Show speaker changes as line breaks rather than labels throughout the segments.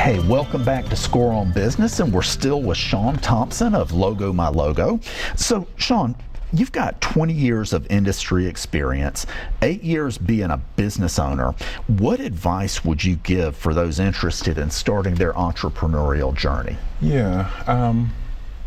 Hey, welcome back to Score on Business, and we're still with Shawn Thompson of Logo My Logo. So, Shawn, you've got 20 years of industry experience, 8 years being a business owner. What advice would you give for those interested in starting their entrepreneurial journey?
Yeah,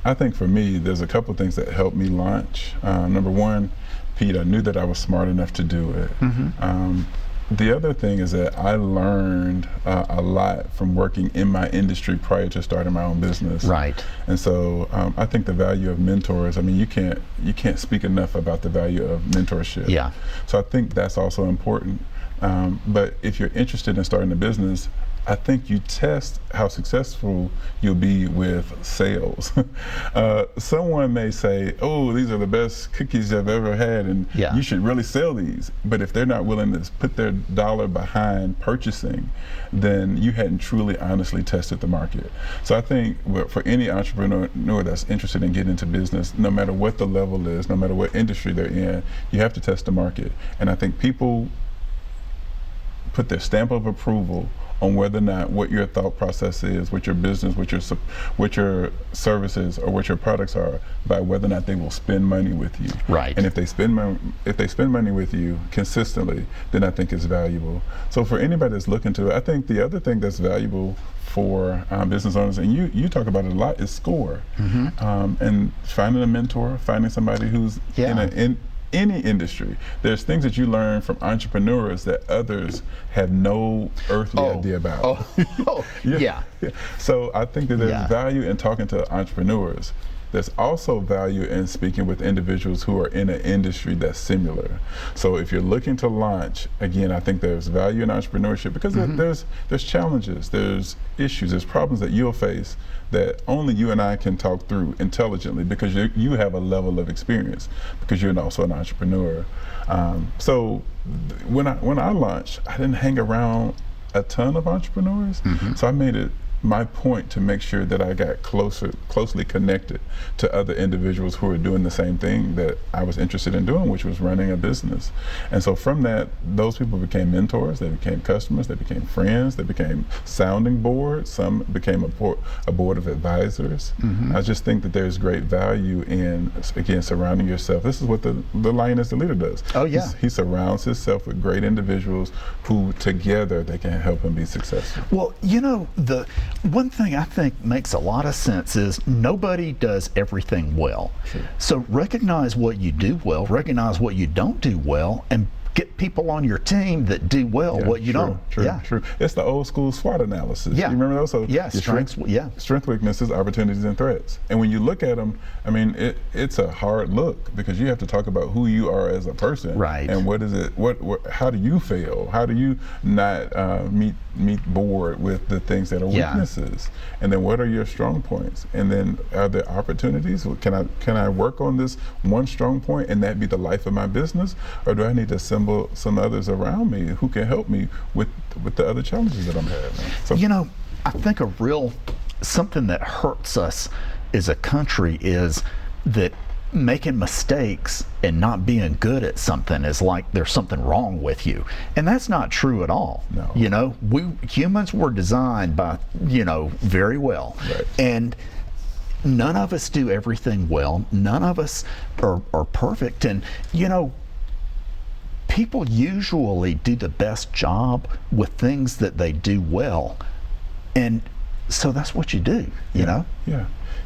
I think for me, there's a couple things that helped me launch. Number one, Pete, I knew that I was smart enough to do it. The other thing is that I learned a lot from working in my industry prior to starting my own business.
Right.
And so I think the value of mentors, I mean, you can't speak enough about the value of mentorship.
Yeah.
So I think that's also important. But if you're interested in starting a business, I think you test how successful you'll be with sales. Someone may say, oh, these are the best cookies I've ever had, and you should really sell these. But if they're not willing to put their dollar behind purchasing, then you hadn't truly, honestly tested the market. So I think for any entrepreneur that's interested in getting into business, no matter what the level is, no matter what industry they're in, you have to test the market. And I think people put their stamp of approval on whether or not what your thought process is, what your business, what your services, or what your products are, by whether or not they will spend money with you.
Right.
And if they spend money with you consistently, then I think it's valuable. So for anybody that's looking to it, I think the other thing that's valuable for business owners, and you talk about it a lot, is SCORE. And finding a mentor, finding somebody who's in any industry. There's things that you learn from entrepreneurs that others have no earthly idea about. Yeah. So I think that there's value in talking to entrepreneurs. There's also value in speaking with individuals who are in an industry that's similar. So if you're looking to launch, again, I think there's value in entrepreneurship because there's challenges, there's issues, there's problems that you'll face that only you and I can talk through intelligently because you have a level of experience because you're also an entrepreneur. So when I launched, I didn't hang around a ton of entrepreneurs. So I made it my point to make sure that I got closely connected to other individuals who were doing the same thing that I was interested in doing, which was running a business. And so from that, those people became mentors, they became customers, they became friends, they became sounding boards, some became a board of advisors. I just think that there's great value in, again, surrounding yourself. This is what the lion is the leader does. Oh yeah. He surrounds himself with great individuals who together they can help him be successful.
Well, you know, the one thing I think makes a lot of sense is nobody does everything well. So recognize what you do well, recognize what you don't do well, and get people on your team that do well what you don't.
True. It's the old school SWOT analysis. You remember those? So strengths, weaknesses, opportunities, and threats. And when you look at them, I mean, it's a hard look because you have to talk about who you are as a person. Right. And what is it? How do you fail? How do you not meet board with the things that are weaknesses? And then what are your strong points? And then are there opportunities? Can I work on this one strong point and that be the life of my business, or do I need to assemble some others around me who can help me with the other challenges that I'm having? So,
you know, I think something that hurts us as a country is that making mistakes and not being good at something is like there's something wrong with you, and that's not true at all. No. You know, humans were designed by, very well, and none of us do everything well. None of us are perfect, and people usually do the best job with things that they do well, and so that's what you do. You know.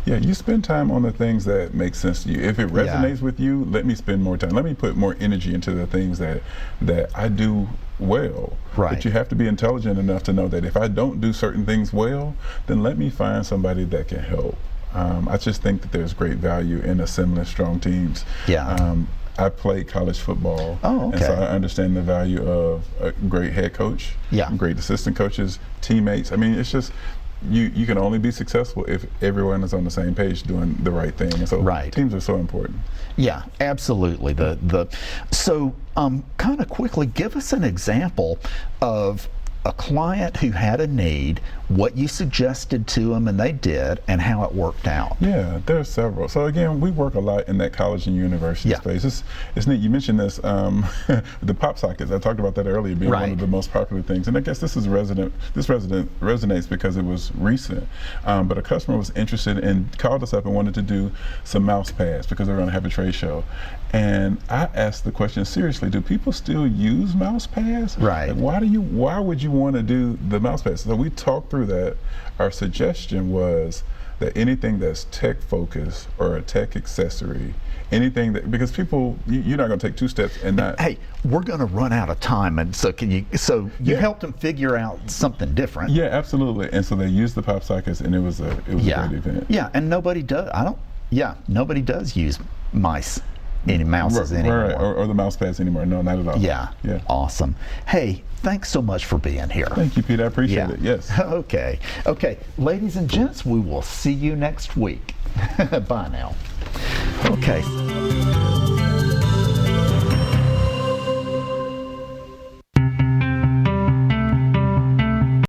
Yeah, you spend time on the things that make sense to you. If it resonates with you, let me spend more time. Let me put more energy into the things that I do well. Right. But you have to be intelligent enough to know that if I don't do certain things well, then let me find somebody that can help. I just think that there's great value in assembling strong teams. I played college football, and so I understand the value of a great head coach, great assistant coaches, teammates. I mean, it's just, you can only be successful if everyone is on the same page doing the right thing. And so teams are so important.
Yeah, absolutely. So kind of quickly, give us an example of a client who had a need, what you suggested to them and they did, and how it worked out.
Yeah, there's several. So again, we work a lot in that college and university space. It's neat. You mentioned this, the pop sockets. I talked about that earlier being one of the most popular things, and I guess this resonates because it was recent. But a customer was interested and called us up and wanted to do some mouse pads because they were going to have a trade show. And I asked the question seriously: do people still use mouse pads?
Right.
Like, why would you want to do the mouse pads? So we talked through that. Our suggestion was that anything that's tech focused or a tech accessory, anything that, because people, you're not going to take two steps and not.
Hey, we're going to run out of time, and so you helped them figure out something different.
Yeah, absolutely. And so they used the pop sockets, and it was a great event.
Yeah, and nobody does. Nobody does use any mouses anymore.
Right, or the mouse pads anymore. No, not at all.
Yeah. Awesome. Hey, thanks so much for being here.
Thank you, Pete. I appreciate it. Yes.
Okay. Ladies and gents, we will see you next week. Bye now. Okay.